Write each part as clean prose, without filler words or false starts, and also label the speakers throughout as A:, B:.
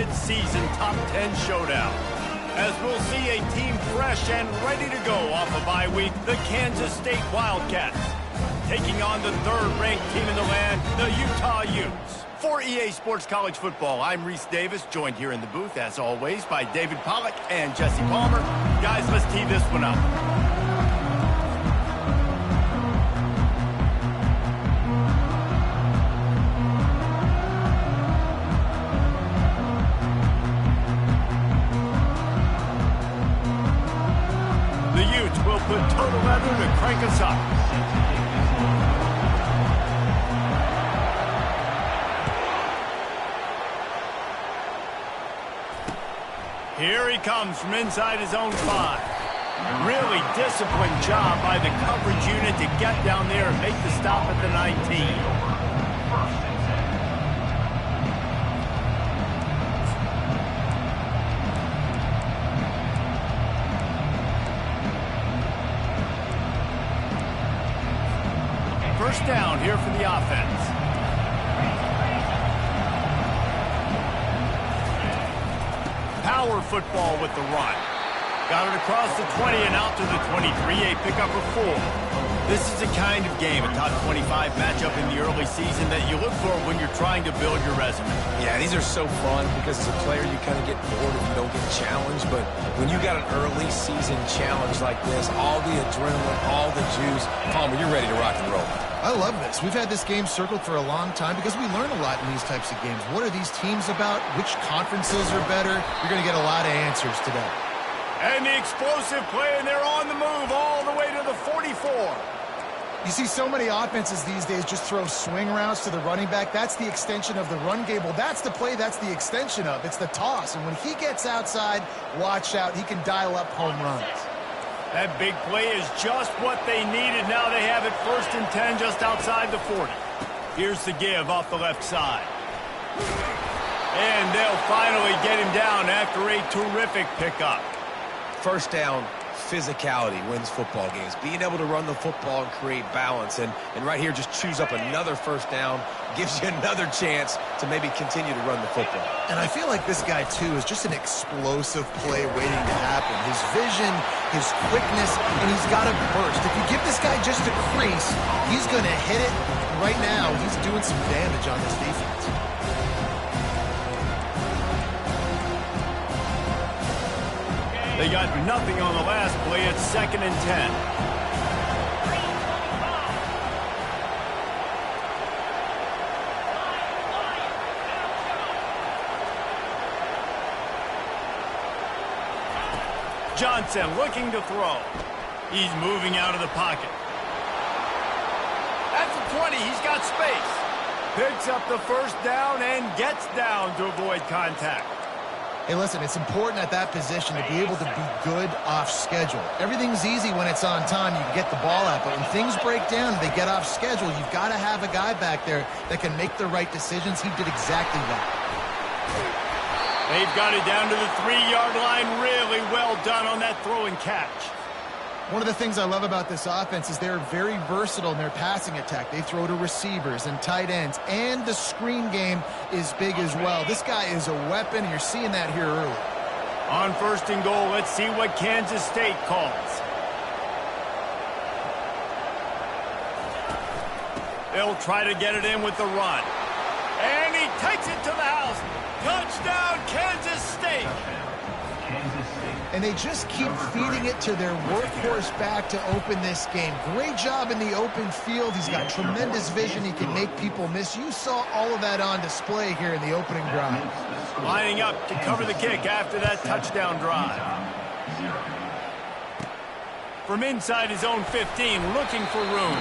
A: mid-season top 10 showdown. As we'll see a team fresh and ready to go off a bye week, the Kansas State Wildcats, taking on the third-ranked team in the land, the Utah Utes. For EA Sports College Football, I'm Reese Davis, joined here in the booth, as always, by David Pollack and Jesse Palmer. Guys, let's tee this one up. The Utes will put total leather to crank us up. Here he comes from inside his own 5. Really disciplined job by the coverage unit to get down there and make the stop at the 19. First down here for the offense. Power football with the run. Got it across the 20 and out to the 23, a pickup of 4. This is the kind of game, a top 25 matchup in the early season that you look for when you're trying to build your resume.
B: Yeah, these are so fun because as a player you kind of get bored if you don't get challenged, but when you got an early season challenge like this, all the adrenaline, all the juice, Palmer, you're ready to rock and roll.
C: I love this. We've had this game circled for a long time because we learn a lot in these types of games. What are these teams about? Which conferences are better? You're going to get a lot of answers today.
A: And the explosive play, and they're on the move all the way to the 44.
C: You see so many offenses these days just throw swing routes to the running back. That's the extension of the run game. Well, that's the play that's the extension of. It's the toss. And when he gets outside, watch out. He can dial up home runs.
A: That big play is just what they needed. Now they have it 1st and 10 just outside the 40. Here's the give off the left side. And they'll finally get him down after a terrific pickup.
B: First down, physicality wins football games. Being able to run the football and create balance. And right here, just choose up another first down. Gives you another chance to maybe continue to run the football.
C: And I feel like this guy, too, is just an explosive play waiting to happen. His vision, his quickness, and he's got a burst. If you give this guy just a crease, he's going to hit it. Right now, he's doing some damage on this defense.
A: They got nothing on the last play. It's 2nd and 10. Johnson looking to throw. He's moving out of the pocket. At the 20, he's got space. Picks up the first down and gets down to avoid contact.
C: Hey, listen, it's important at that position to be able to be good off schedule. Everything's easy when it's on time. You can get the ball out, but when things break down and they get off schedule, you've got to have a guy back there that can make the right decisions. He did exactly that.
A: They've got it down to the 3-yard line. Really well done on that throw and catch.
C: One of the things I love about this offense is they're very versatile in their passing attack. They throw to receivers and tight ends, and the screen game is big as well. This guy is a weapon, and you're seeing that here early.
A: On 1st and goal, let's see what Kansas State calls. They'll try to get it in with the run. And he takes it to the house. Touchdown, Kansas State.
C: And they just keep feeding it to their workhorse back to open this game. Great job in the open field. He's got tremendous vision. He can make people miss. You saw all of that on display here in the opening drive.
A: Lining up to cover the kick after that touchdown drive. From inside his own 15, looking for room.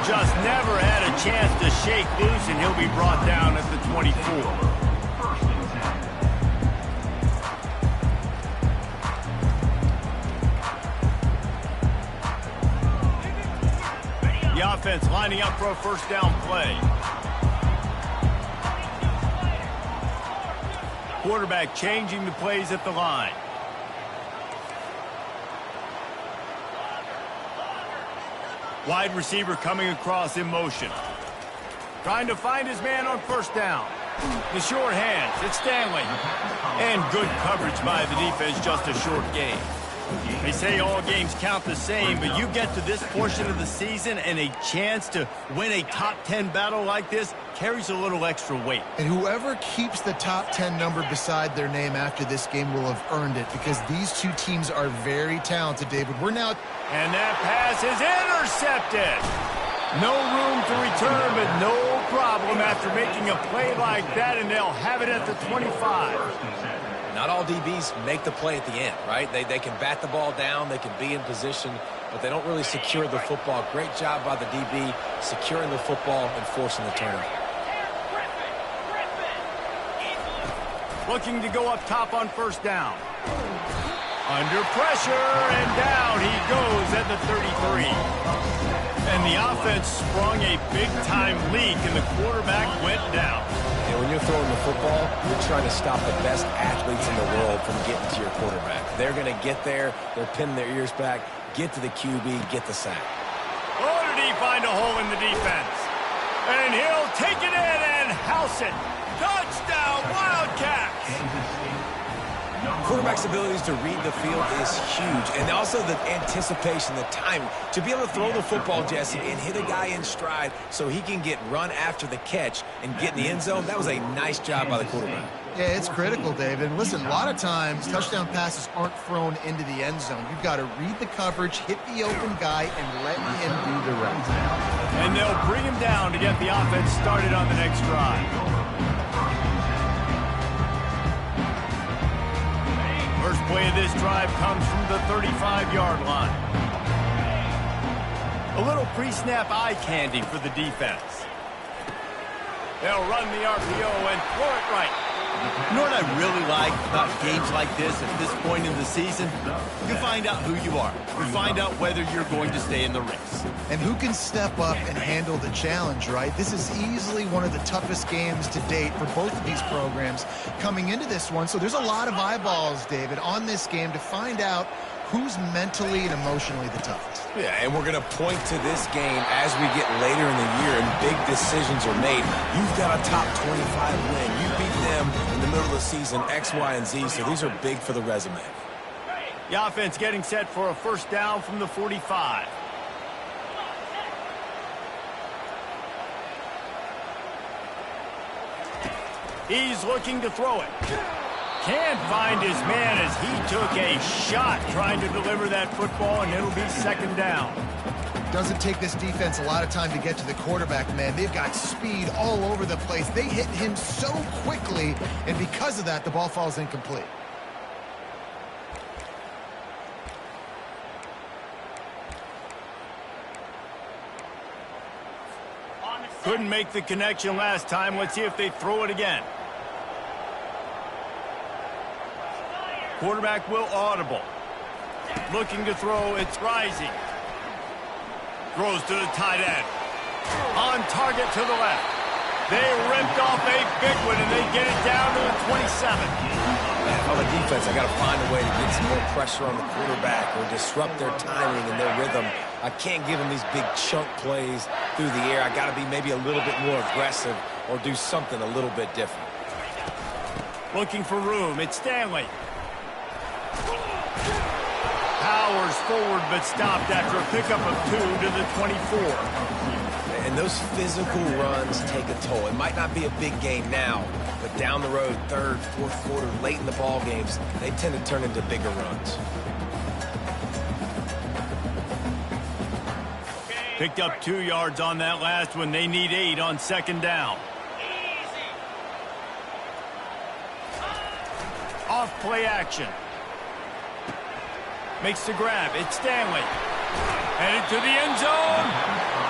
A: Just never had a chance to shake loose, and he'll be brought down at the 24. The offense lining up for a first down play. Quarterback changing the plays at the line. Wide receiver coming across in motion. Trying to find his man on first down. The short hands, it's Stanley. And good coverage by the defense, just a short game. They say all games count the same, but you get to this portion of the season and a chance to win a top 10 battle like this carries a little extra weight.
C: And whoever keeps the top 10 number beside their name after this game will have earned it, because these two teams are very talented, David. We're now...
A: And that pass is intercepted. No room to return, but no problem after making a play like that, and they'll have it at the 25.
B: Not all DBs make the play at the end, right? They can bat the ball down, they can be in position, but they don't really secure the football. Great job by the DB securing the football and forcing the turnover.
A: Looking to go up top on first down. Under pressure, and down he goes at the 33. And the offense sprung a big-time leak, and the quarterback went down.
B: And when you're throwing the football, you're trying to stop the best athletes in the world from getting to your quarterback. They're going to get there. They're pinning their ears back, get to the QB, get the sack.
A: Oh, did he find a hole in the defense? And he'll take it in and house it. Touchdown, Wildcats!
B: Quarterback's abilities to read the field is huge, and also the anticipation, the timing. To be able to throw the football, Jesse, and hit a guy in stride so he can get run after the catch and get in the end zone, that was a nice job by the quarterback.
C: Yeah, it's critical, David. Listen, a lot of times touchdown passes aren't thrown into the end zone. You've got to read the coverage, hit the open guy, and let him do the rest.
A: And they'll bring him down to get the offense started on the next drive. First play of this drive comes from the 35-yard line. A little pre-snap eye candy for the defense. They'll run the RPO and throw it right. You know what I really like about games like this at this point in the season? You find out who you are. You find out whether you're going to stay in the race.
C: And who can step up and handle the challenge, right? This is easily one of the toughest games to date for both of these programs coming into this one. So there's a lot of eyeballs, David, on this game to find out who's mentally and emotionally the toughest.
B: Yeah, and we're going to point to this game as we get later in the year and big decisions are made. You've got a top 25 win. You beat them in the middle of the season, X, Y, and Z, so these are big for the resume.
A: The offense getting set for a first down from the 45. He's looking to throw it. Can't find his man as he took a shot trying to deliver that football, and it'll be second down.
C: Doesn't take this defense a lot of time to get to the quarterback, man. They've got speed all over the place. They hit him so quickly, and because of that, the ball falls incomplete.
A: Couldn't make the connection last time. Let's see if they throw it again. Quarterback will audible. Looking to throw, it's rising. Throws to the tight end. On target to the left. They ripped off a big one, and they get it down to the 27.
B: Man, on the defense, I got to find a way to get some more pressure on the quarterback or disrupt their timing and their rhythm. I can't give them these big chunk plays through the air. I got to be maybe a little bit more aggressive or do something a little bit different.
A: Looking for room. It's Stanley. Powers forward, but stopped after a pickup of 2 to the 24.
B: And those physical runs take a toll. It might not be a big game now, but down the road, third, fourth quarter, late in the ball games, they tend to turn into bigger runs.
A: Picked up 2 yards on that last one. They need 8 on second down. Off play action. Makes the grab. It's Stanley. Headed to the end zone.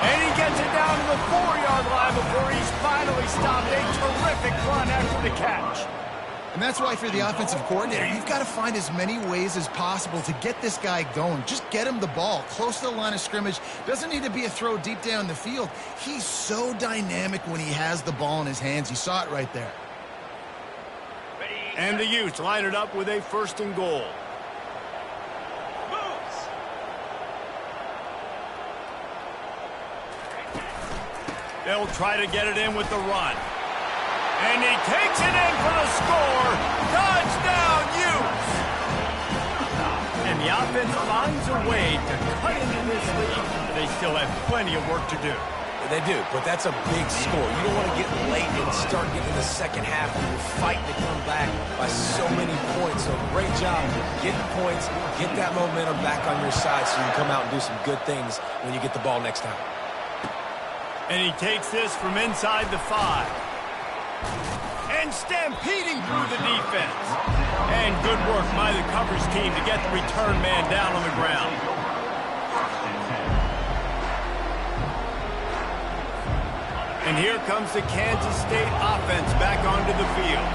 A: And he gets it down to the 4-yard line before he's finally stopped. A terrific run after the catch.
C: And that's why for the offensive coordinator, you've got to find as many ways as possible to get this guy going. Just get him the ball close to the line of scrimmage. Doesn't need to be a throw deep down the field. He's so dynamic when he has the ball in his hands. You saw it right there.
A: And the Utes line it up with a first and goal. They'll try to get it in with the run. And he takes it in for the score. Touchdown, Utes! And the offense finds a way to cut into this lead. They still have plenty of work to do.
B: They do, but that's a big score. You don't want to get late and start getting the second half and you're fighting to come back by so many points. So great job getting points, get that momentum back on your side so you can come out and do some good things when you get the ball next time.
A: And he takes this from inside the 5. And stampeding through the defense. And good work by the coverage team to get the return man down on the ground. And here comes the Kansas State offense back onto the field.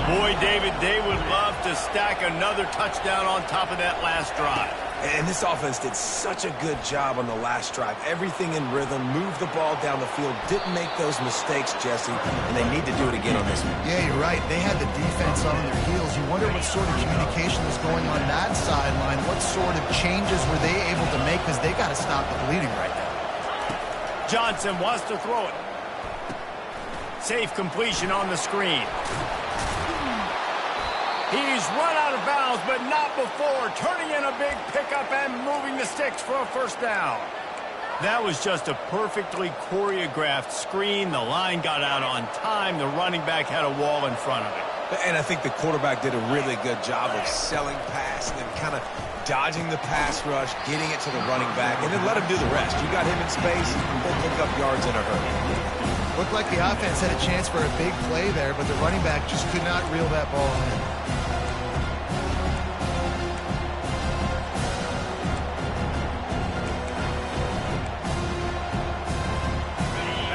A: Boy, David, they would love to stack another touchdown on top of that last drive.
B: And this offense did such a good job on the last drive. Everything in rhythm, moved the ball down the field, didn't make those mistakes, Jesse, and they need to do it again on this one.
C: Yeah, you're right. They had the defense on their heels. You wonder what sort of communication was going on that sideline. What sort of changes were they able to make, because they got to stop the bleeding right now.
A: Johnson wants to throw it. Safe completion on the screen. He's run out of bounds, but not before. Turning in a big pickup and moving the sticks for a first down. That was just a perfectly choreographed screen. The line got out on time. The running back had a wall in front of it.
B: And I think the quarterback did a really good job of selling pass and then kind of dodging the pass rush, getting it to the running back, and then let him do the rest. You got him in space, he'll pick up yards in a hurry.
C: Looked like the offense had a chance for a big play there, but the running back just could not reel that ball in.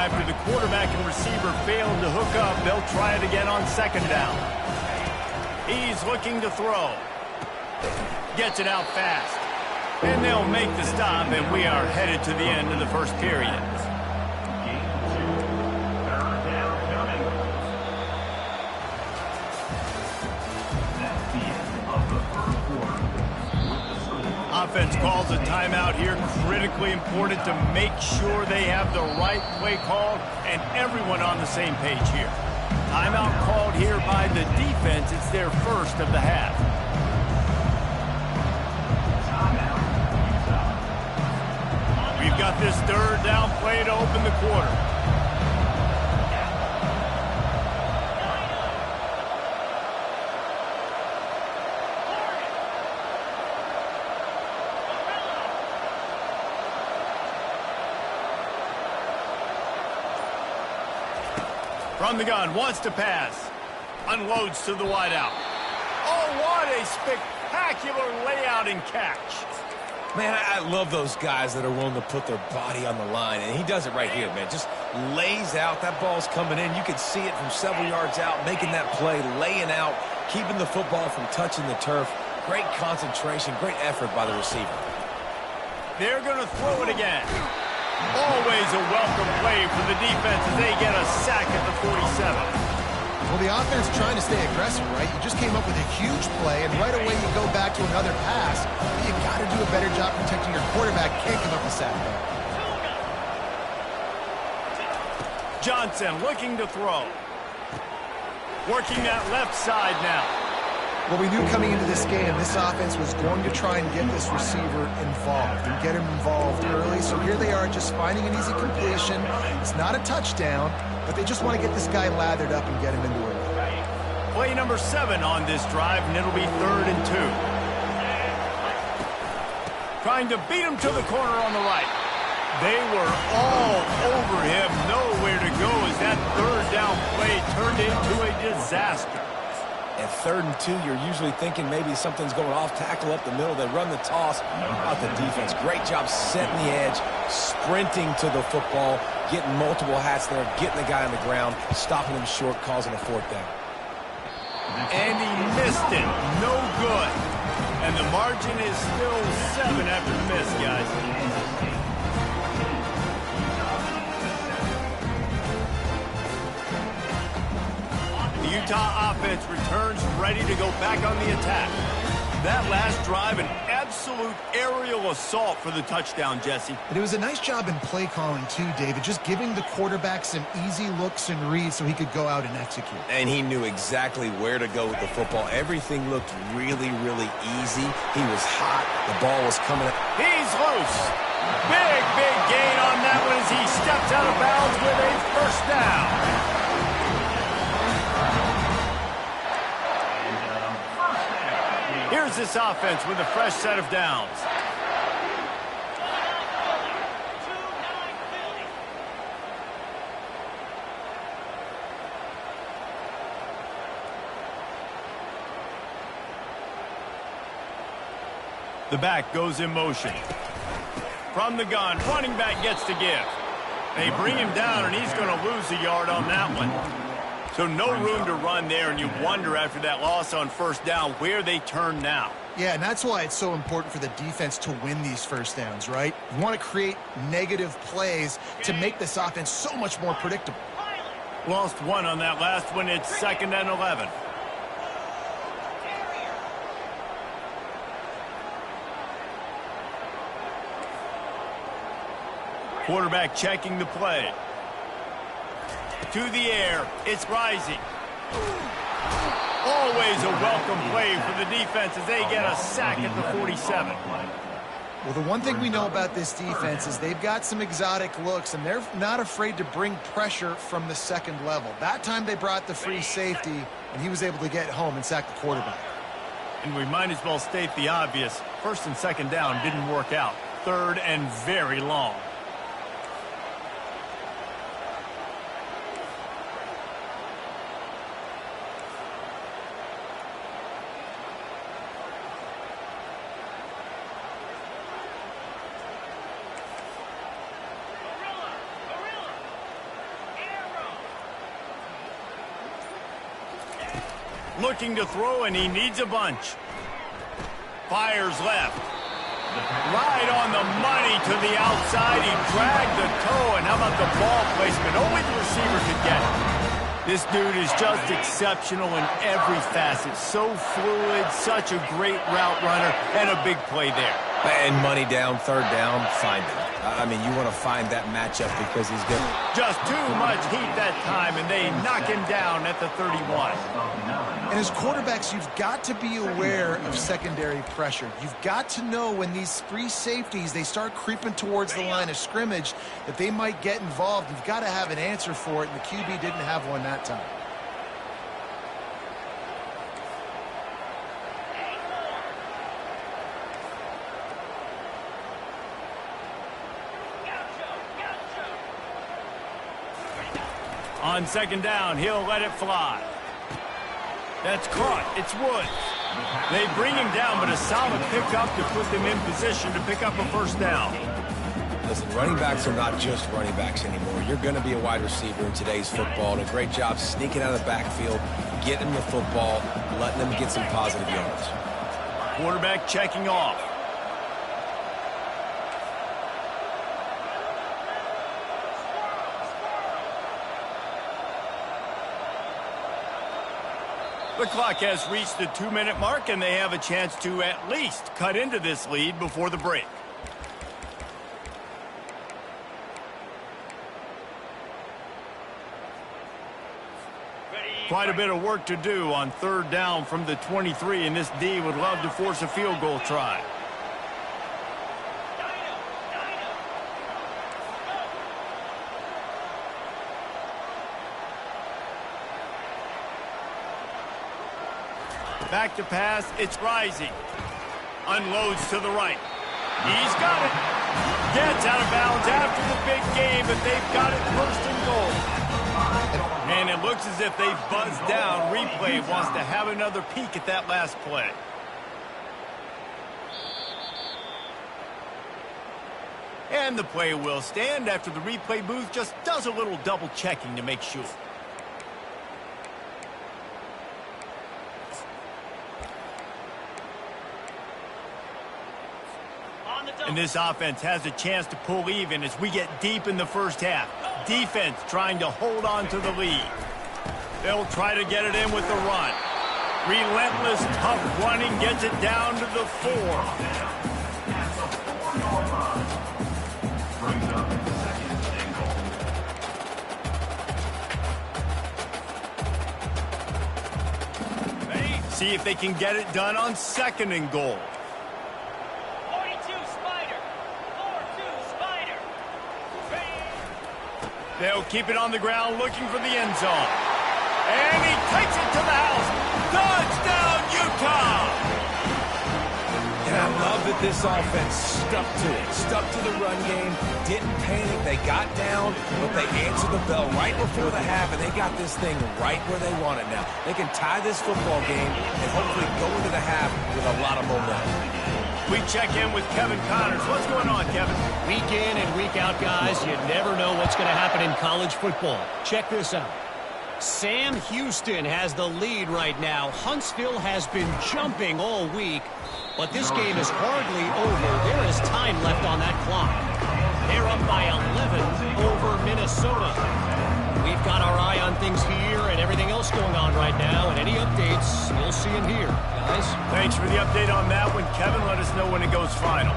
A: After the quarterback and receiver failed to hook up, they'll try it again on second down. He's looking to throw. Gets it out fast. And they'll make the stop, and we are headed to the end of the first period. Offense calls a timeout here. Critically important to make sure they have the right play called and everyone on the same page here. Timeout called here by the defense. It's their first of the half. We've got this third down play to open the quarter. From the gun, wants to pass. Unloads to the wideout. Oh, what a spectacular layout and catch.
B: Man, I love those guys that are willing to put their body on the line, and he does it right here, man. Just lays out. That ball's coming in. You can see it from several yards out, making that play, laying out, keeping the football from touching the turf. Great concentration, great effort by the receiver.
A: They're going to throw it again. Always a welcome play for the defense as they get a sack at the 47.
C: Well, the offense trying to stay aggressive, right? You just came up with a huge play, and right away you go back to another pass. You got to do a better job protecting your quarterback. Can't give up a sack there.
A: Johnson looking to throw. Working that left side now.
C: Well, we knew coming into this game, this offense was going to try and get this receiver involved and get him involved early. So here they are just finding an easy completion. It's not a touchdown, but they just want to get this guy lathered up and get him into it.
A: Play number 7 on this drive, and it'll be 3rd and 2. Trying to beat him to the corner on the right. They were all over him. Nowhere to go as that 3rd down play turned into a disaster.
B: At 3rd and 2, you're usually thinking maybe something's going off tackle up the middle. They run the toss. About the defense. Great job setting the edge, sprinting to the football, getting multiple hats there, getting the guy on the ground, stopping him short, causing a 4th down.
A: And he missed it. No good. And the margin is still 7 after the miss, guys. The Utah offense returns ready to go back on the attack. That last drive, an absolute aerial assault for the touchdown, Jesse.
C: But it was a nice job in play calling, too, David, just giving the quarterback some easy looks and reads so he could go out and execute.
B: And he knew exactly where to go with the football. Everything looked really, really easy. He was hot. The ball was coming up.
A: He's loose. Big gain on that one as he steps out of bounds with a first down. Here's this offense with a fresh set of downs. The back goes in motion. From the gun, running back gets to give. They bring him down, and he's going to lose a yard on that one. So no room to run there, and you wonder after that loss on first down where they turn now.
C: Yeah, and that's why it's so important for the defense to win these first downs, right? You want to create negative plays to make this offense so much more predictable.
A: Lost one on that last one. It's 2nd and 11. Quarterback checking the play. To the air, it's rising. Always a welcome play for the defense as they get a sack at the 47.
C: Well, the one thing we know about this defense is they've got some exotic looks, and they're not afraid to bring pressure from the second level. That time they brought the free safety, and he was able to get home and sack the quarterback.
A: And we might as well state the obvious. 1st and 2nd down didn't work out. 3rd and very long. Looking to throw, and he needs a bunch. Fires left. Right on the money to the outside. He dragged the toe, and how about the ball placement? Only the receiver could get it. This dude is just exceptional in every facet. So fluid, such a great route runner, and a big play there.
B: And money down, 3rd down, find him. I mean, you want to find that matchup because he's good.
A: Just too much heat that time, and they knock him down at the 31.
C: And as quarterbacks, you've got to be aware of secondary pressure. You've got to know when these free safeties, they start creeping towards the line of scrimmage, that they might get involved. You've got to have an answer for it, and the QB didn't have one that time.
A: On 2nd down, he'll let it fly. That's caught. It's Woods. They bring him down, but a solid pickup to put them in position to pick up a first down.
B: Listen, running backs are not just running backs anymore. You're going to be a wide receiver in today's football, and a great job sneaking out of the backfield, getting the football, letting them get some positive yards.
A: Quarterback checking off. The clock has reached the 2-minute mark, and they have a chance to at least cut into this lead before the break. Quite a bit of work to do on 3rd down from the 23, and this D would love to force a field goal try. Back to pass, it's rising. Unloads to the right. He's got it. Gets out of bounds after the big game, but they've got it 1st and goal. And it looks as if they've buzzed down. Replay wants to have another peek at that last play. And the play will stand after the replay booth just does a little double checking to make sure. And this offense has a chance to pull even as we get deep in the first half. Defense trying to hold on to the lead. They'll try to get it in with the run. Relentless, tough running gets it down to the 4. See if they can get it done on 2nd and goal.
D: 42 Spider. 4-2 Spider.
A: They'll keep it on the ground looking for the end zone. And he takes it to the house. Touchdown, Utah!
B: And I love that this offense stuck to it, stuck to the run game, didn't panic, they got down, but they answered the bell right before the half, and they got this thing right where they want it now. They can tie this football game and hopefully go into the half with a lot of momentum.
A: We check in with Kevin Connors. What's going on, Kevin?
E: Week in and week out, guys, you never know what's going to happen in college football. Check this out. Sam Houston has the lead right now. Huntsville has been jumping all week, but this game is hardly over. There is time left on that clock. They're up by 11 over Minnesota. We've got our eye on things here and everything else going on right now, and any updates, you'll see them here, guys.
A: Thanks for the update on that one, Kevin. Let us know when it goes final.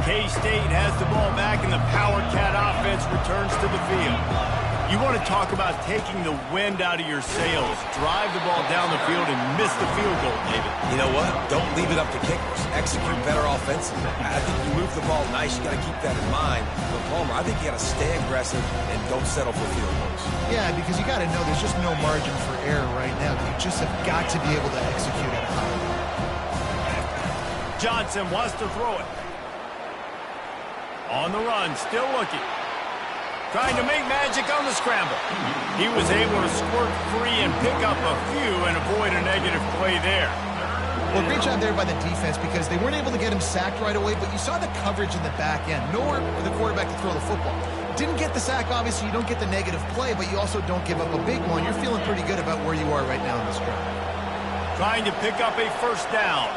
A: K-State has the ball back, and the Power Cat offense returns to the field. You want to talk about taking the wind out of your sails. Drive the ball down the field and miss the field goal, David.
B: You know what? Don't leave it up to kickers. Execute better offensively. I think you move the ball nice. You got to keep that in mind. But Palmer, I think you got to stay aggressive and don't settle for field goals.
C: Yeah, because you got to know there's just no margin for error right now. You just have got to be able to execute at a high level.
A: Johnson wants to throw it. On the run, still looking. Trying to make magic on the scramble. He was able to squirt free and pick up a few and avoid a negative play there.
C: Well, great job there by the defense because they weren't able to get him sacked right away, but you saw the coverage in the back end. Nowhere for the quarterback to throw the football. Didn't get the sack, obviously. You don't get the negative play, but you also don't give up a big one. You're feeling pretty good about where you are right now in this drive.
A: Trying to pick up a first down.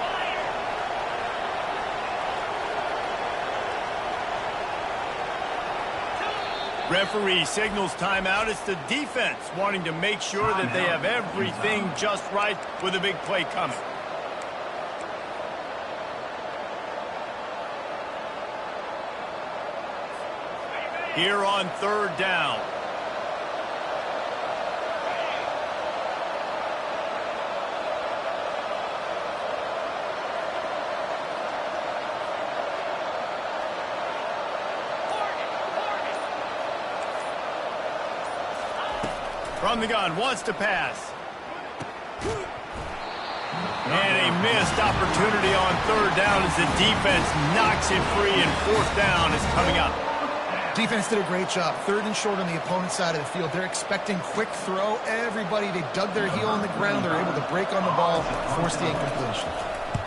A: Referee signals timeout. It's the defense wanting to make sure that they have everything just right with a big play coming. Here on 3rd down. From the gun, wants to pass. And a missed opportunity on 3rd down as the defense knocks it free, and 4th down is coming up.
C: Defense did a great job. 3rd and short on the opponent's side of the field. They're expecting quick throw. Everybody, they dug their heel on the ground. They're able to break on the ball, force the incompletion.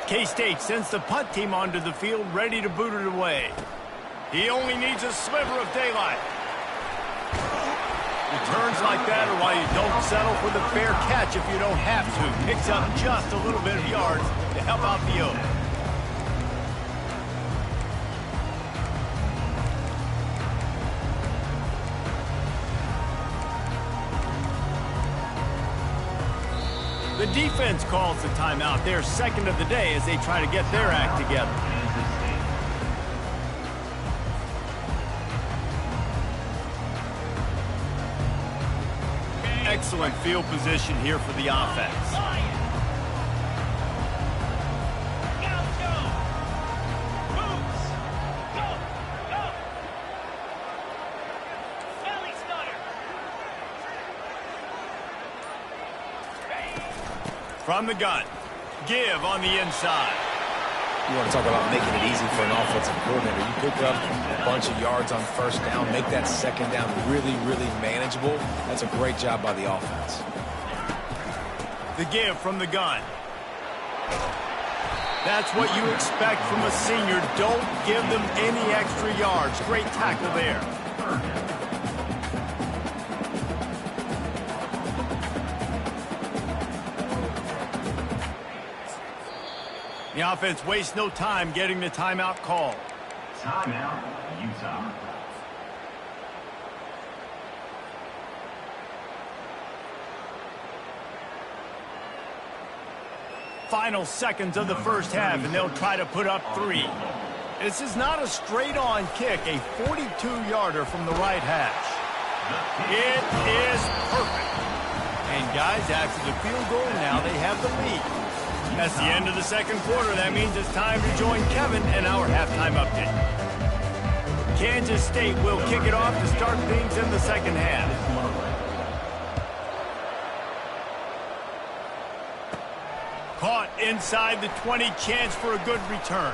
A: K-State sends the punt team onto the field, ready to boot it away. He only needs a sliver of daylight. Returns like that are why you don't settle for the fair catch if you don't have to. Picks up just a little bit of yards to help out the O. The defense calls the timeout. They're 2nd of the day as they try to get their act together. Excellent field position here for the offense. From the gun, give on the inside.
B: You want to talk about making it easy for an offensive coordinator. You pick up a bunch of yards on 1st down, make that 2nd down really, really manageable. That's a great job by the offense.
A: The give from the gun. That's what you expect from a senior. Don't give them any extra yards. Great tackle there. The offense wastes no time getting the timeout call.
F: Timeout, Utah.
A: final seconds of the first half, and they'll try to put up 3. This is not a straight-on kick, a 42-yarder from the right hash. It is perfect. And guys, after the field goal, now they have the lead. That's the end of the second quarter. That means it's time to join Kevin and our halftime update. Kansas State will kick it off to start things in the second half. Caught inside the 20, chance for a good return.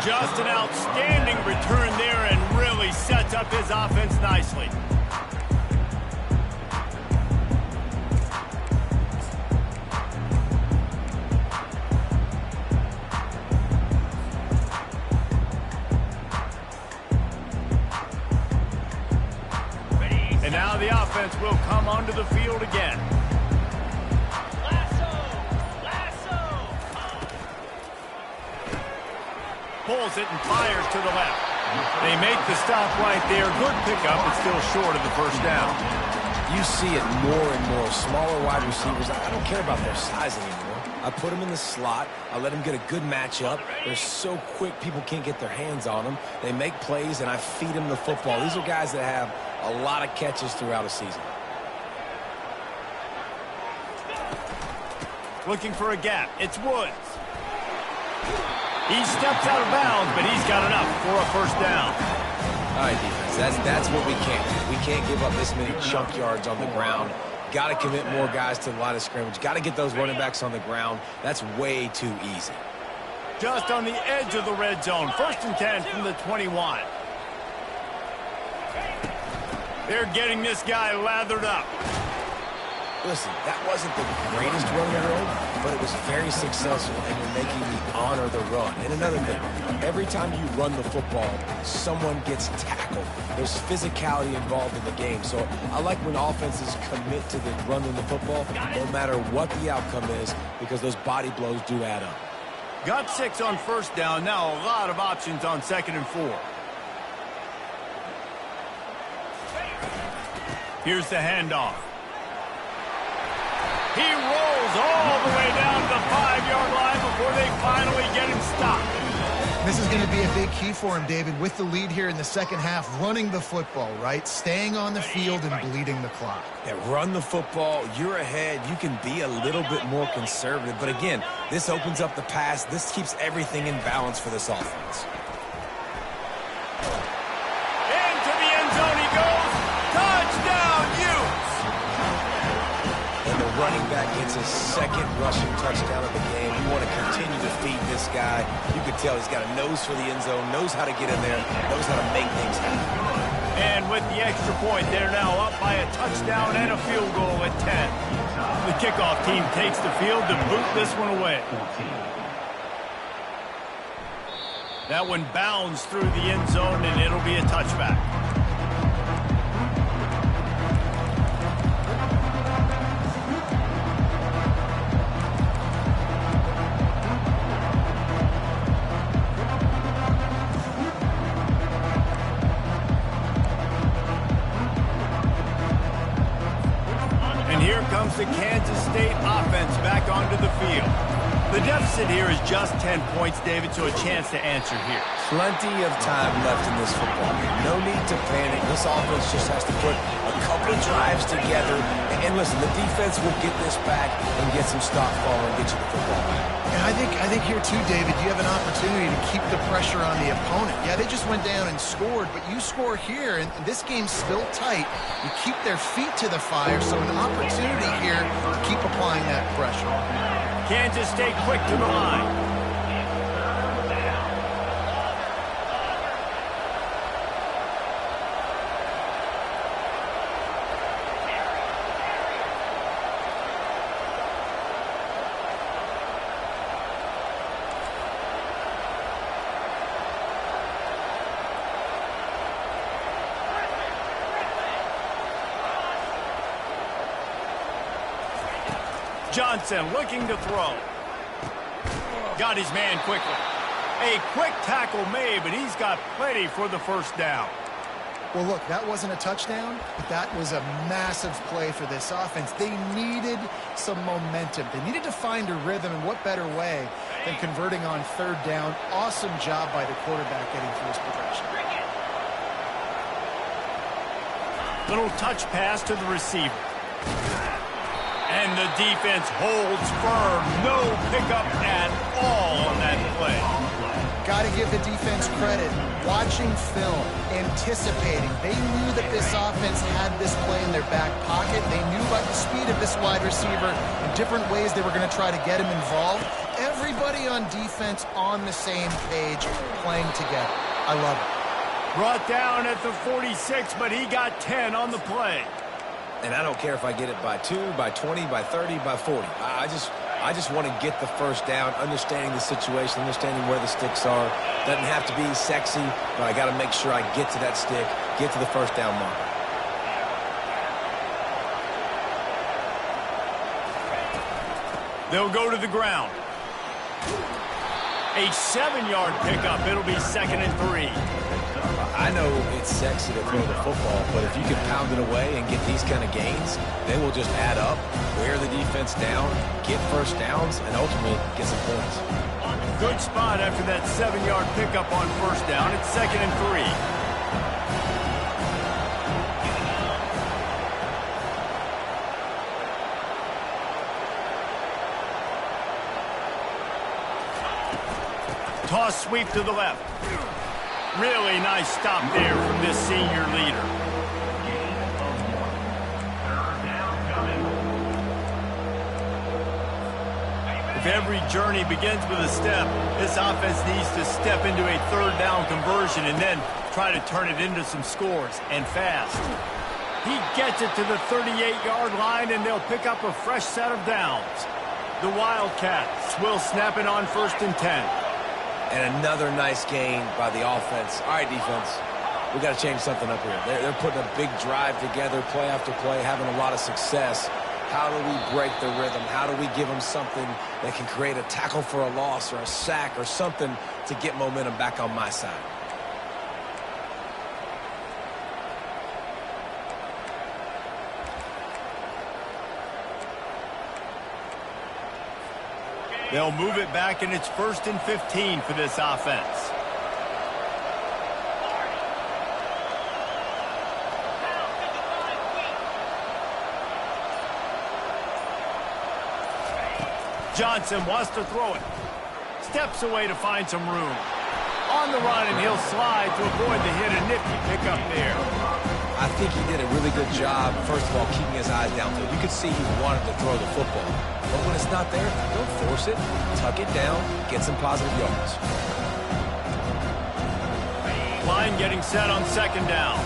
A: Just an outstanding return there and really sets up his offense nicely. And now the offense will come onto the field again. Pulls it and fires to the left. They make the stop right there. Good pickup, but still short of the first down.
B: You see it more and more. Smaller wide receivers, I don't care about their size anymore. I put them in the slot. I let them get a good matchup. They're so quick, people can't get their hands on them. They make plays, and I feed them the football. These are guys that have a lot of catches throughout a season.
A: Looking for a gap. It's Woods. He steps out of bounds, but he's got enough for a first down.
B: All right, defense, that's what we can't do. We can't give up this many chunk yards on the ground. Got to commit more guys to the line of scrimmage. Got to get those running backs on the ground. That's way too easy.
A: Just on the edge of the red zone. 1st and 10 from the 21. They're getting this guy lathered up.
B: Listen, that wasn't the greatest run in the world, but it was very successful, and you're making me honor the run. And another thing, every time you run the football, someone gets tackled. There's physicality involved in the game. So I like when offenses commit to the running the football, no matter what the outcome is, because those body blows do add up.
A: Got 6 on first down. Now a lot of options on 2nd and 4. Here's the handoff. He rolls all the way down to the 5-yard line before they finally get him stopped.
C: This is going to be a big key for him, David, with the lead here in the second half, running the football, right? Staying on the field and bleeding the clock.
B: Yeah, run the football. You're ahead. You can be a little bit more conservative. But again, this opens up the pass. This keeps everything in balance for this offense.
A: Into the end zone he goes. Touchdown, Utes!
B: And the running back gets his 2nd rushing touchdown of the game. You want to continue to feed this guy. You can tell he's got a nose for the end zone, knows how to get in there, knows how to make things happen.
A: And with the extra point, they're now up by a touchdown and a field goal at 10. The kickoff team takes the field to boot this one away. That one bounds through the end zone, and it'll be a touchback. Here comes the Kansas State offense back onto the field. The deficit here is just 10 points, David, so a chance to answer here.
B: Plenty of time left in this football game. No need to panic. This offense just has to put a couple drives together. And listen, the defense will get this back and get some stop following and get you the football back.
C: And I think here too, David, you have an opportunity to keep the pressure on the opponent. Yeah, they just went down and scored, but you score here, and this game's still tight. You keep their feet to the fire, so an opportunity here to keep applying that pressure.
A: Kansas State quick to the line. Johnson looking to throw. Got his man quickly. A quick tackle made, but he's got plenty for the first down.
C: Well, look, that wasn't a touchdown, but that was a massive play for this offense. They needed some momentum. They needed to find a rhythm, and what better way than converting on third down. Awesome job by the quarterback getting through his progression.
A: Little touch pass to the receiver. And the defense holds firm. No pickup at all on that play.
C: Got to give the defense credit. Watching film, anticipating. They knew that this offense had this play in their back pocket. They knew about the speed of this wide receiver and different ways they were going to try to get him involved. Everybody on defense on the same page, playing together. I love it.
A: Brought down at the 46, but he got 10 on the play.
B: And I don't care if I get it by 2, by 20, by 30, by 40. I just want to get the first down, understanding the situation, understanding where the sticks are. Doesn't have to be sexy, but I got to make sure I get to that stick, get to the first down mark.
A: They'll go to the ground. A 7-yard pickup. It'll be 2nd and 3.
B: I know it's sexy to throw the football, but if you can pound it away and get these kind of gains, they will just add up, wear the defense down, get first downs, and ultimately get some points.
A: Good spot after that 7-yard pickup on first down. It's 2nd and 3. Toss sweep to the left. Really nice stop there from this senior leader. If every journey begins with a step, this offense needs to step into a third down conversion and then try to turn it into some scores, and fast. He gets it to the 38-yard line, and they'll pick up a fresh set of downs. The Wildcats will snap it on 1st and 10.
B: And another nice gain by the offense. All right, defense, we got to change something up here. They're putting a big drive together, play after play, having a lot of success. How do we break the rhythm? How do we give them something that can create a tackle for a loss or a sack or something to get momentum back on my side?
A: They'll move it back, and it's 1st and 15 for this offense. Johnson wants to throw it. Steps away to find some room. On the run, and he'll slide to avoid the hit. A nifty pickup there.
B: I think he did a really good job, first of all, keeping his eyes downfield. You could see he wanted to throw the football. But when it's not there, don't force it. Tuck it down, get some positive yards.
A: Line getting set on 2nd down.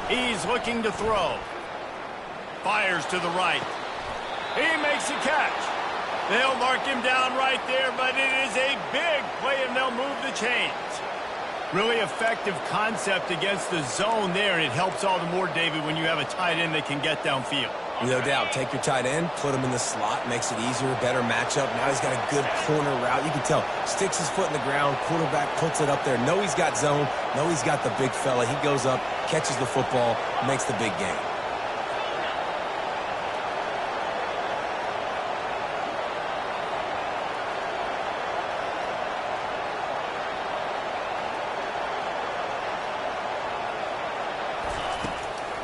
A: He's looking to throw. Fires to the right. He makes a catch. They'll mark him down right there, but it is a big play, and they'll move the chains. Really effective concept against the zone there, and it helps all the more, David, when you have a tight end that can get downfield.
B: No doubt. Take your tight end, put him in the slot, makes it easier, better matchup. Now he's got a good corner route. You can tell. Sticks his foot in the ground, quarterback puts it up there. Know he's got zone, know he's got the big fella. He goes up, catches the football, makes the big game.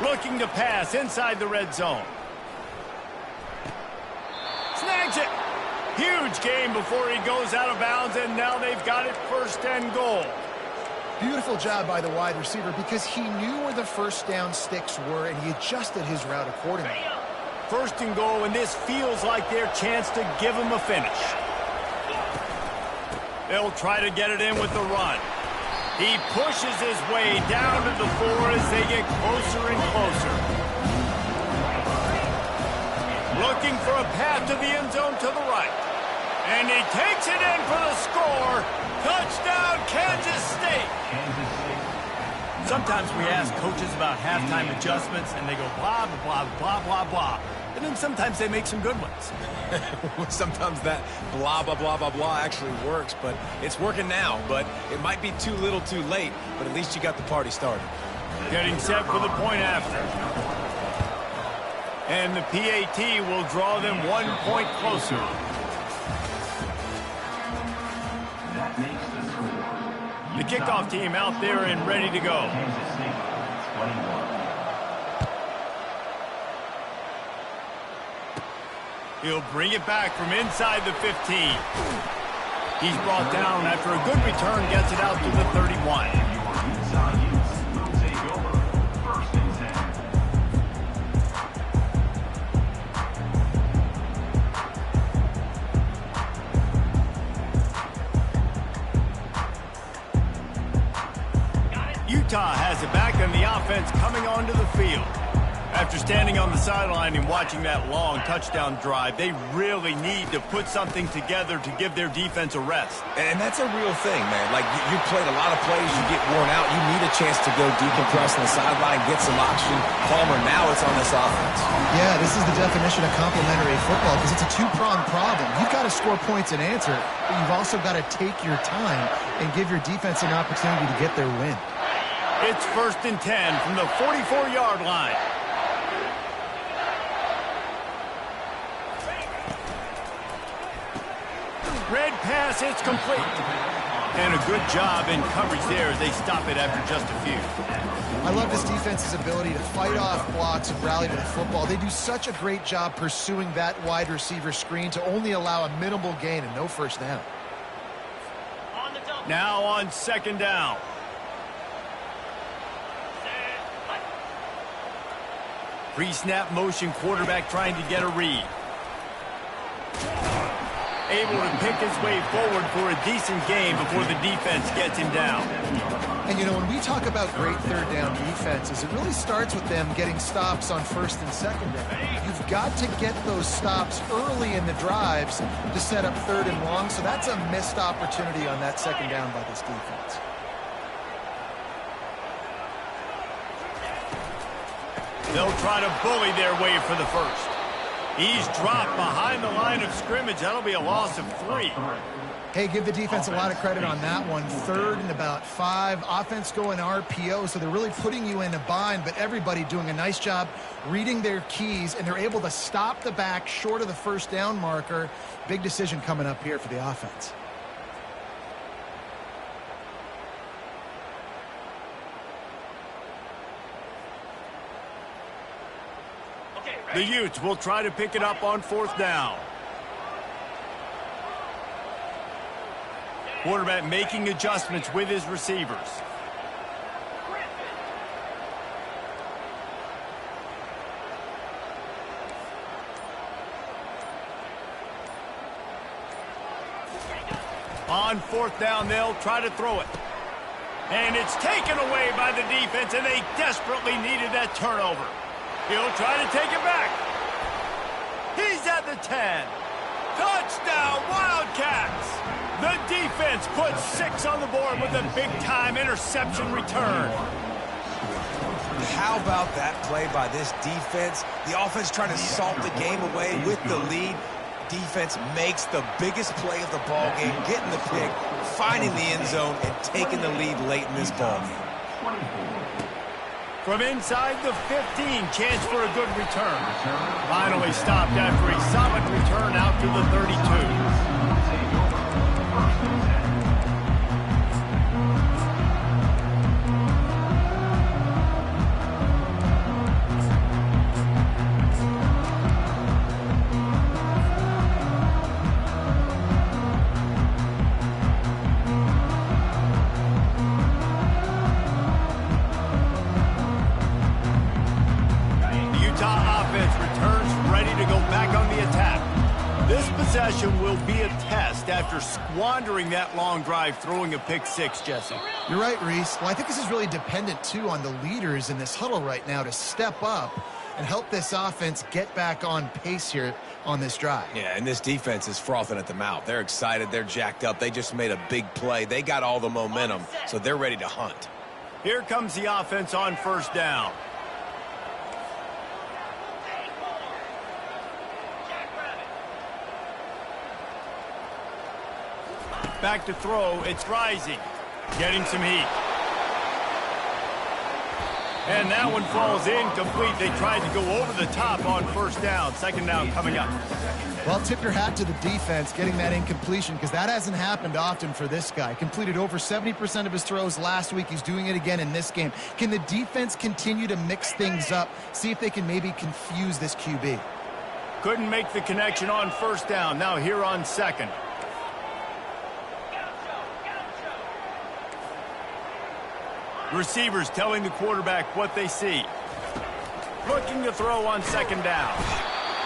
A: Looking to pass inside the red zone. Snags it. Huge gain before he goes out of bounds, and now they've got it 1st and goal.
C: Beautiful job by the wide receiver because he knew where the first down sticks were, and he adjusted his route accordingly.
A: 1st and goal, and this feels like their chance to give him a finish. They'll try to get it in with the run. He pushes his way down to the 4 as they get closer and closer. Looking for a path to the end zone to the right. And he takes it in for the score. Touchdown, Kansas State. Sometimes we ask coaches about halftime adjustments, and they go blah, blah, blah, blah, blah. And then sometimes they make some good ones.
B: Sometimes that blah, blah, blah, blah, blah actually works, but it's working now. But it might be too little too late, but at least you got the party started.
A: Getting set for the point after. And the PAT will draw them 1 point closer. The kickoff team out there and ready to go. He'll bring it back from inside the 15. He's brought down after a good return, gets it out to the 31. Utah has it back and the offense coming onto the field. After standing on the sideline and watching that long touchdown drive, they really need to put something together to give their defense a rest.
B: And that's a real thing, man. Like, you played a lot of plays, you get worn out, you need a chance to go decompress on the sideline, get some oxygen. Palmer, now it's on this offense.
C: Yeah, this is the definition of complementary football because it's a two-pronged problem. You've got to score points and answer, but you've also got to take your time and give your defense an opportunity to get their win.
A: It's 1st and 10 from the 44-yard line. Red pass, it's complete. And a good job in coverage there as they stop it after just a few.
C: I love this defense's ability to fight off blocks and rally to the football. They do such a great job pursuing that wide receiver screen to only allow a minimal gain and no first down.
A: Now on 2nd down. Pre-snap motion, quarterback trying to get a read. Able to pick his way forward for a decent game before the defense gets him down.
C: And, you know, when we talk about great third down defenses, it really starts with them getting stops on 1st and 2nd down. You've got to get those stops early in the drives to set up 3rd and long, so that's a missed opportunity on that 2nd down by this defense.
A: They'll try to bully their way for the first. He's dropped behind the line of scrimmage. That'll be a loss of 3.
C: Hey, give the defense a lot of credit on that one. 3rd and about 5. Offense going RPO, so they're really putting you in a bind, but everybody doing a nice job reading their keys, and they're able to stop the back short of the first down marker. Big decision coming up here for the offense.
A: The Utes will try to pick it up on 4th down. Quarterback making adjustments with his receivers. On 4th down, they'll try to throw it. And it's taken away by the defense, and they desperately needed that turnover. He'll try to take it back. He's at the 10. Touchdown, Wildcats! The defense puts 6 on the board with a big-time interception return.
B: How about that play by this defense? The offense trying to salt the game away with the lead. Defense makes the biggest play of the ball game, getting the pick, finding the end zone, and taking the lead late in this ball game.
A: From inside the 15, chance for a good return. Finally stopped after a solid return out to the 32. Will be a test after squandering that long drive, throwing a pick 6, Jesse.
C: You're right, Reese. Well, I think this is really dependent, too, on the leaders in this huddle right now to step up and help this offense get back on pace here on this drive.
B: Yeah, and this defense is frothing at the mouth. They're excited. They're jacked up. They just made a big play. They got all the momentum, so they're ready to hunt.
A: Here comes the offense on first down. Back to throw. It's Rising. Getting some heat. And that one falls incomplete. They tried to go over the top on first down. Second down coming up.
C: Well, tip your hat to the defense getting that incompletion, because that hasn't happened often for this guy. Completed over 70% of his throws last week. He's doing it again in this game. Can the defense continue to mix things up? See if they can maybe confuse this QB.
A: Couldn't make the connection on first down. Now here on second. Receivers telling the quarterback what they see. Looking to throw on second down.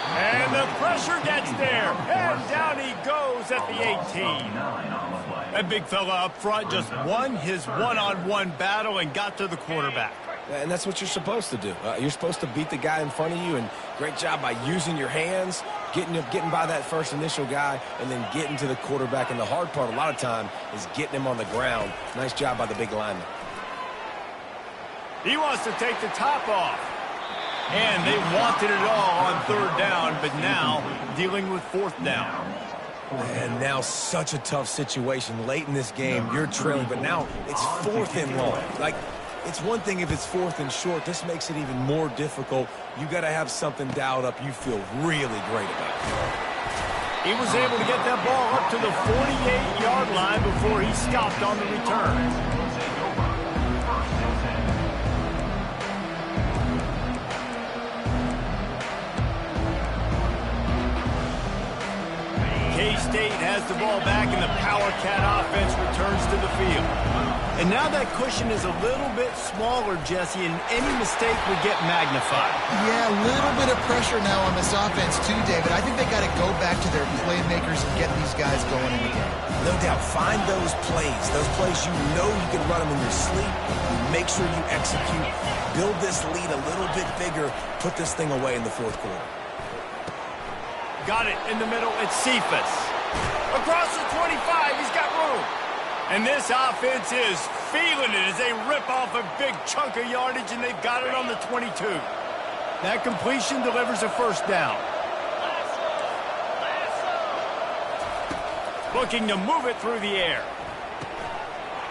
A: And the pressure gets there. And down he goes at the 18. That big fella up front just won his one-on-one battle and got to the quarterback.
B: And that's what you're supposed to do. You're supposed to beat the guy in front of you, and great job by using your hands, getting by that first initial guy, and then getting to the quarterback. And the hard part a lot of time is getting him on the ground. Nice job by the big lineman.
A: He wants to take the top off. And they wanted it all on third down, but now dealing with fourth down.
B: And now such a tough situation. Late in this game, you're trailing, but now it's fourth and long. Like, it's one thing if it's fourth and short. This makes it even more difficult. You got to have something dialed up you feel really great about.
A: He was able to get that ball up to the 48-yard line before he stopped on the return. K-State has the ball back, and the Power Cat offense returns to the field. And now that cushion is a little bit smaller, Jesse, and any mistake would get magnified.
C: Yeah, a little bit of pressure now on this offense too, David. I think they got to go back to their playmakers and get these guys going in the game.
B: No doubt. Find those plays you know you can run them in your sleep. Make sure you execute. Build this lead a little bit bigger. Put this thing away in the fourth quarter.
A: Got it in the middle. It's Cephas. Across the 25. He's got room. And this offense is feeling it as they rip off a big chunk of yardage, and they've got it on the 22. That completion delivers a first down. Looking to move it through the air.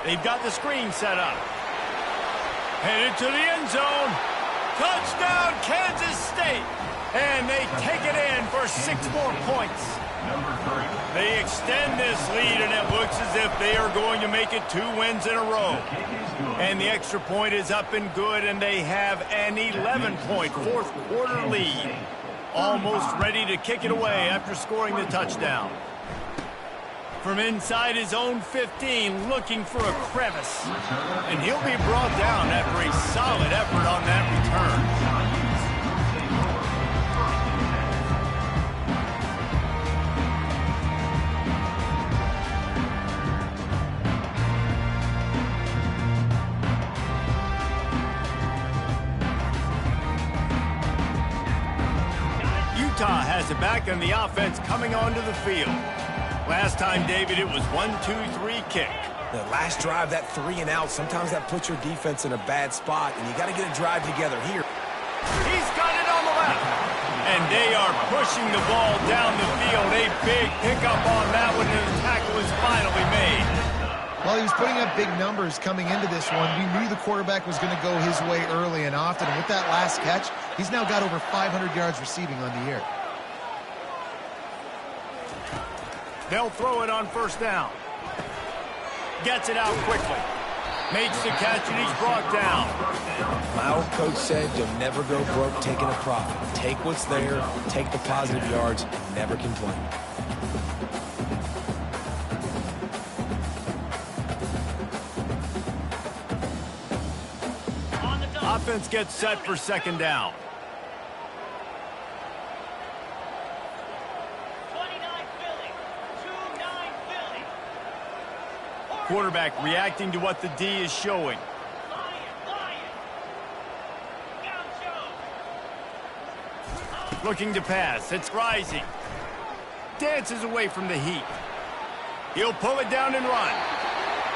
A: They've got the screen set up. Headed to the end zone. Touchdown, Kansas State. And they take it in for 6 more points. They extend this lead, and it looks as if they are going to make it 2 wins in a row. And the extra point is up and good, and they have an 11-point fourth quarter lead. Almost ready to kick it away after scoring the touchdown. From inside his own 15, looking for a crevice. And he'll be brought down after a solid effort on that return. Utah has it back, and the offense coming onto the field. Last time, David, it was 1-2-3 kick.
B: The last drive, that 3 and out, sometimes that puts your defense in a bad spot, and you got to get a drive together here.
A: He's got it on the left. And they are pushing the ball down the field. A big pickup on that one, and the tackle is finally made.
C: Well, he was putting up big numbers coming into this one. We knew the quarterback was going to go his way early and often. And with that last catch, he's now got over 500 yards receiving on the year.
A: They'll throw it on first down. Gets it out quickly. Makes the catch, and he's brought down.
B: My old coach said you'll never go broke taking a profit. Take what's there, take the positive yards, and never complain.
A: Offense gets set for second down. Quarterback reacting to what the D is showing. Looking to pass. It's Rising. Dances away from the heat. He'll pull it down and run.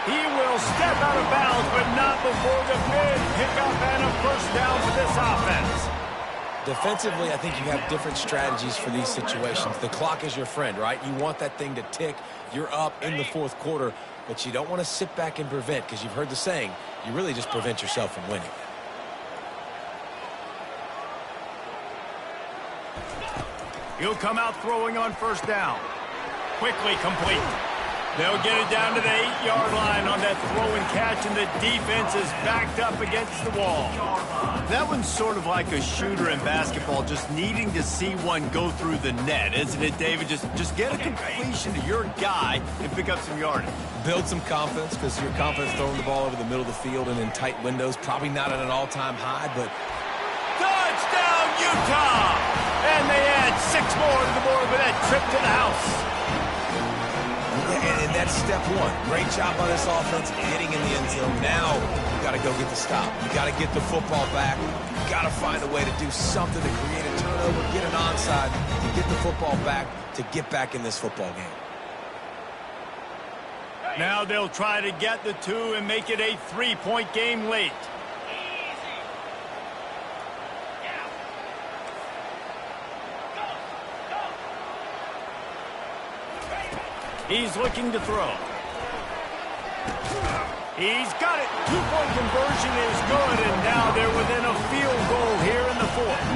A: He will step out of bounds, but not looking for the big pickup and a first down for this offense.
B: Defensively, I think you have different strategies for these situations. The clock is your friend, right? You want that thing to tick. You're up in the fourth quarter, but you don't want to sit back and prevent, because you've heard the saying, you really just prevent yourself from winning.
A: He'll come out throwing on first down. Quickly complete. They'll get it down to the 8-yard line on that throw and catch, and the defense is backed up against the wall. That one's sort of like a shooter in basketball, just needing to see one go through the net, isn't it, David? Just get a completion to your guy and pick up some yardage.
B: Build some confidence, because your confidence throwing the ball over the middle of the field and in tight windows, probably not at an all-time high, but...
A: Touchdown, Utah! And they add 6 more to the board with that trip to the house.
B: And that's step one. Great job by this offense getting in the end zone. Now you got to go get the stop. You got to get the football back. You got to find a way to do something to create a turnover, get an onside, to get the football back, to get back in this football game.
A: Now they'll try to get the 2 and make it a 3-point game late. He's looking to throw. He's got it. 2-point conversion is good, and now they're within a field goal here in the fourth.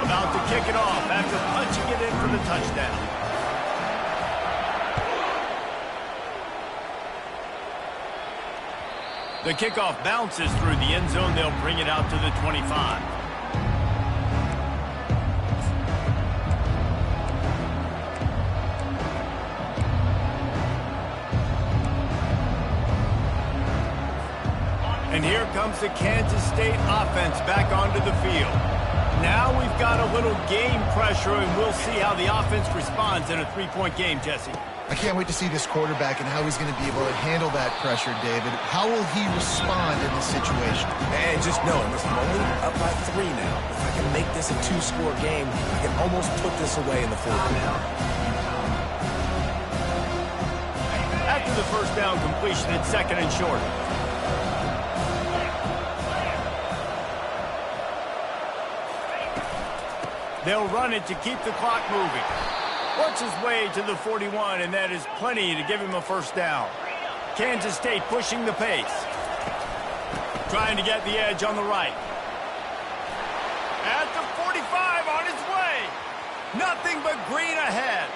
A: About to kick it off after punching it in for the touchdown. The kickoff bounces through the end zone. They'll bring it out to the 25. And here comes the Kansas State offense back onto the field. Now we've got a little game pressure, and we'll see how the offense responds in a 3-point game, Jesse.
C: I can't wait to see this quarterback and how he's going to be able to handle that pressure, David. How will he respond in this situation?
B: And just knowing, listen, I'm only up by 3 now. If I can make this a 2-score game, I can almost put this away in the fourth quarter.
A: After the first down completion, it's 2nd and short. They'll run it to keep the clock moving. Works his way to the 41, and that is plenty to give him a first down. Kansas State pushing the pace. Trying to get the edge on the right. At the 45, on his way. Nothing but green ahead.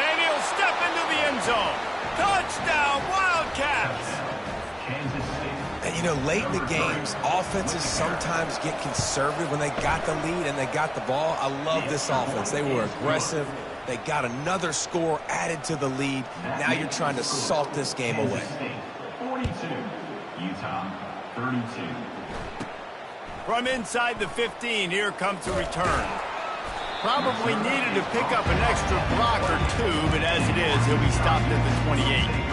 A: And he'll step into the end zone. Touchdown, Wildcats!
B: And, you know, late in the games, offenses sometimes get conservative when they got the lead and they got the ball. I love this offense. They were aggressive. They got another score added to the lead. Now you're trying to salt this game away.
F: 42, Utah 32.
A: From inside the 15, here comes the return. Probably needed to pick up an extra block or 2, but as it is, he'll be stopped at the 28.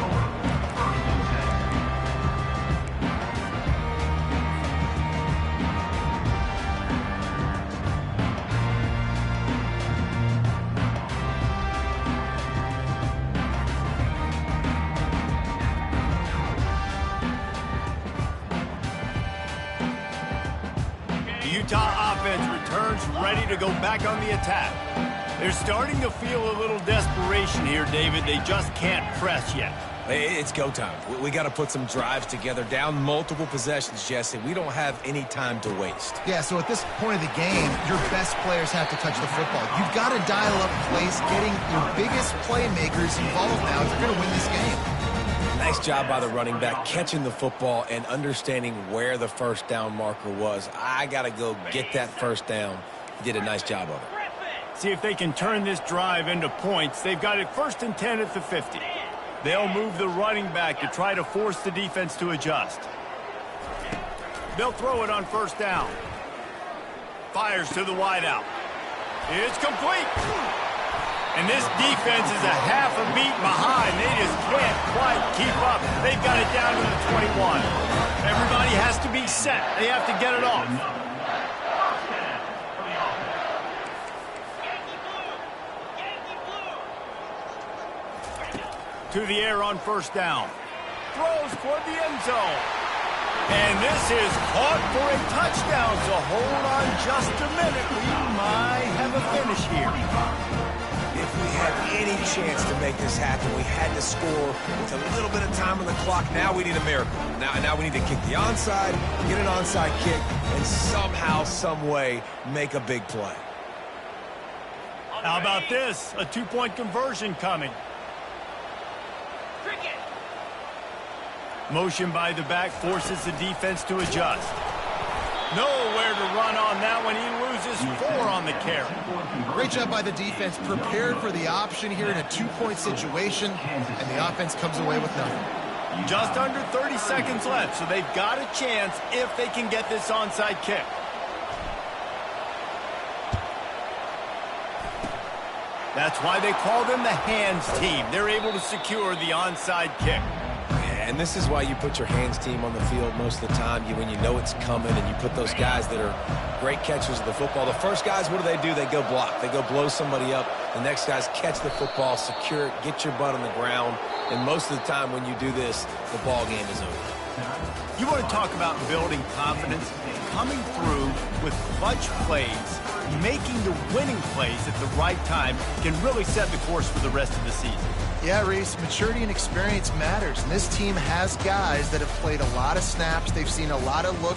A: Utah offense returns ready to go back on the attack. They're starting to feel a little desperation here, David. They just can't press yet.
B: It's go time. We got to put some drives together, down multiple possessions, Jesse. We don't have any time to waste.
C: Yeah, so at this point of the game, your best players have to touch the football. You've got to dial up plays, getting your biggest playmakers involved now if you're going to win this game.
B: Nice job by the running back, catching the football and understanding where the first down marker was. I got to go get that first down. He did a nice job of it.
A: See if they can turn this drive into points. They've got it 1st and 10 at the 50. They'll move the running back to try to force the defense to adjust. They'll throw it on first down. Fires to the wideout. It's complete. And this defense is a half a beat behind. They just can't quite keep up. They've got it down to the 21. Everybody has to be set. They have to get it off. To the air on first down. Throws toward the end zone. And this is caught for a touchdown, so hold on just a minute. We might have a finish here.
B: If we had any chance to make this happen, we had to score with a little bit of time on the clock. Now we need a miracle. Now we need to kick the onside, get an onside kick, and somehow, some way, make a big play.
A: How about this? A two-point conversion coming.
D: Cricket.
A: Motion by the back forces the defense to adjust. Nowhere to run on that one. He loses 4 on the carry.
C: Great job by the defense. Prepared for the option here in a two-point situation, and the offense comes away with nothing.
A: Just under 30 seconds left, so they've got a chance if they can get this onside kick. That's why they call them the hands team. They're able to secure the onside kick.
B: And this is why you put your hands team on the field most of the time. When you know it's coming, and you put those guys that are great catchers of the football. The first guys, what do? They go block. They go blow somebody up. The next guys catch the football, secure it, get your butt on the ground. And most of the time when you do this, the ball game is over.
A: You want to talk about building confidence? Coming through with clutch plays, making the winning plays at the right time can really set the course for the rest of the season.
C: Yeah, Reese, maturity and experience matters, and this team has guys that have played a lot of snaps. They've seen a lot of looks.